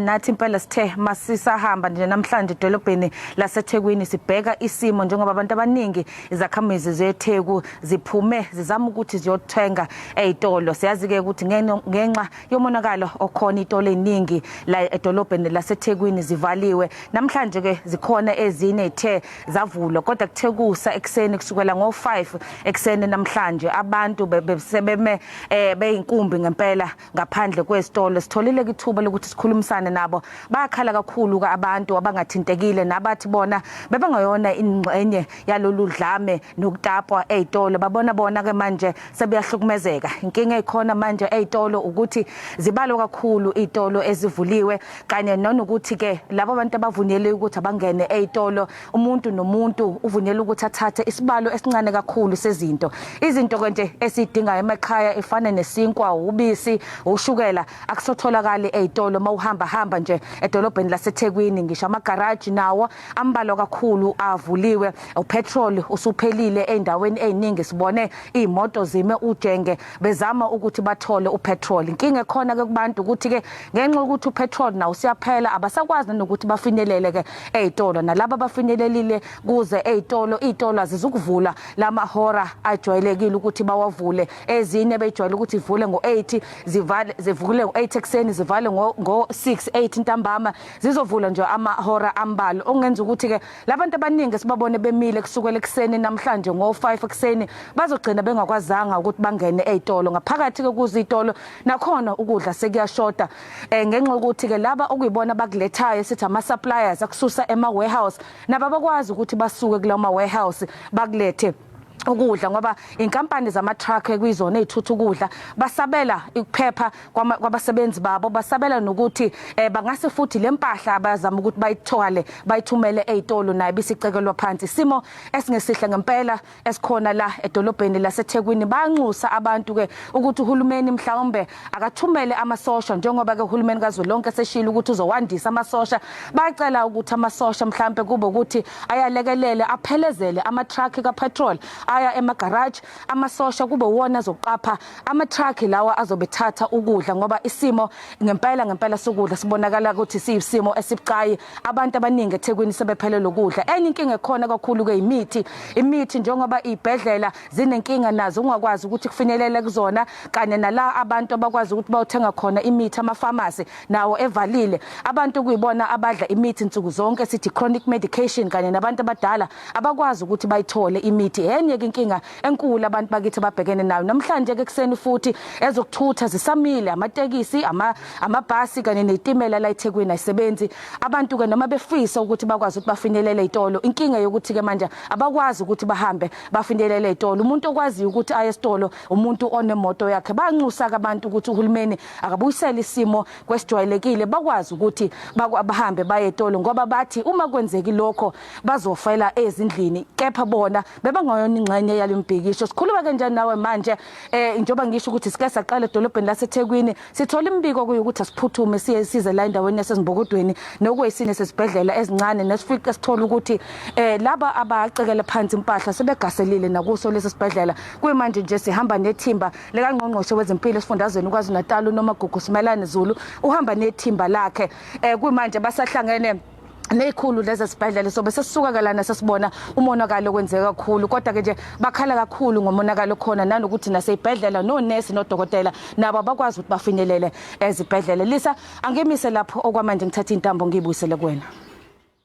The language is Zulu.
Nathi impela sithe masisahamba nje namhlanje edolobheni laseThekwini sibheka isimo njengoba abantu abaningi izakhamizi zeTheku ziphume zizama ukuthi ziyothenga ezitolo. Siyazi ke ukuthi ngenxa yomonakalo okhona itolo eziningi la edolobheni laseThekwini zivaliwe. Namhlanje ke zikhona ezine ethe zavulwa kodwa kuthekusa ekseni kusukela ngo5 ekseni namhlanje abantu besebeme beyinkumbi ngempela ngaphandle kwesitolo. Sitholile ithuba lokuthi sikhulumisane nabo. Bakhala kakhulu abantu abangathintekile nabathi bona bebangayona ingxenye yalolu dlame nokutapwa ezitolo. Babona bona ke manje sebeyahlukumezeka. Inkinga ekhona manje ezitolo ukuthi zibalo kakhulu izitolo ezivuliwe kanye nokuthi ke labo abantu abavunyelwe ukuthi abangene ezitolo umuntu nomuntu uvunyelwe ukuthi athathe isibalo esincane kakhulu sezinto. Izinto konje esidinga emakhaya efana nesinkwa, ubisi, ushukela akusotholakala ezitolo mawuhamba nje edolobheni laseThekwini. Ngisho amagaraji nawo ambalo kakhulu avuliwe. Upetrol usuphelile endaweni eziningi. Sibone imoto zime ujenge bezama ukuthi bathole upetrol. Inkinga ekhona ke kubantu ukuthi ke ngenxa ukuthi upetrol nawo siyaphela abasakwazi nokuthi bafinyelele ke ezitolo. Nalabo bafinyelelile kuze ezitolo izitolo azizukuvula lamahora ajwayelekile ukuthi bawavule. Ezinye bejwayele ukuthi ivule ngo8 zivule ngo8 ekseni zivale ngo6 8 ntambama zizovula nje amahora ambalo. Ongenza ukuthi ke labantu abaningi sibabone bemile kusukela ekseni namhlanje ngo5 ekseni bazogcina bengakwazanga ukuthi bangene ezitolo. Ngaphakathi ke kuzitolo nakhona ukudla sekuyashoda ngenxa ukuthi ke laba okuyibona bakulethayo sithi ama suppliers akususa ema warehouse naba bakwazi ukuthi basuke kulawo ma warehouse bakulethe ukudla ngoba inkampani zama truck ekuyizona ezithutha ukudla basabela ukuphepha kwabasebenzi babo. Basabela nokuthi bangase futhi lempahla abazama ukuthi bayithwale bayithumele ezitolo nayo bisicekelwa phansi. Isimo esingesihle ngempela esikhona la edolobheni laseThekwini. Banxusa abantu ke ukuthi uhulumeni mhlawumbe akathumele amasosha njengoba ke uhulumeni kazwelonke seshilo ukuthi uzowandisa amasosha. Bacela ukuthi amasosha mhlawumbe kube ukuthi ayalekelele aphelezele ama truck kapetrol aya emagarage. Amasosha kube wona azoqapha ama truck lawa azobethatha ukudla ngoba isimo ngempela sokudla sibonakala ukuthi siyisimo esibucayi. Abantu abaningi eThekwini sebephelele ukudla. Enye inkinga ekhona kakhulu ke imithi njengoba izibhedlela zinenkinga nazo ungakwazi ukuthi kufinyelele kuzona kanye nala abantu abakwazi ukuthi bayothenga khona imithi ama pharmacy nawo evalile. Abantu kuyibona abadla imithi insuku zonke sithi chronic medication kanye nabantu abadala abakwazi ukuthi bayithole imithi. Enye inkinga enkulu abantu bakithi babhekene nayo namhlanje ke kuseni futhi ezokuthutha zisamile amatekisi amabhasi kanye nezitimela la eThekwini ayisebenzi. Abantu ke noma befisa ukuthi bakwazi ukuthi bafinyelele ezitolo inkinga yokuthi ke manje abakwazi ukuthi bahambe bafinyelele ezitolo. Umuntu okwazi ukuthi aye esitolo umuntu onemoto yakhe. Banxusa abantu ukuthi uhulumeni akabuyisele isimo kwesijwayelekile bakwazi ukuthi bahambe baye ezitolo ngoba bathi uma kwenzeki lokho bazofela ezindlini kepha bona bebangayona ingxenye yalombhikisho. Sikhuluma kanjani nawe manje njoba ngisho ukuthi sike saqala edolobheni laseThekwini sithola imbiko kuyukuthi asiphuthume size la endaweni yasezimbokudweni nokwesine sesibhedlela ezincane nesifike sithola ukuthi laba abacekela phansi impahla sebegaselile nakuso lesi sibhedlela. Kuyimanje nje sihamba nethimba lekangqongqoshe wezempilo esifundazweni KwaZulu-Natal uNomagugu Simelane Zulu uhamba nethimba lakhe. Kuyimanje basahlangene nezikhulu lezi sibhedlela sobe sesisuka kalana sesibona umonakalo kwenzeka kakhulu kodwa ke nje bakhala kakhulu ngomonakalo khona nanokuthi nasezibhedlela nonesi nodokotela nabo bakwazi ukuthi bafinyelele ezibhedlela. Lisa angemise lapho okwamanje ngithatha intambo ngibuyisele kuwena.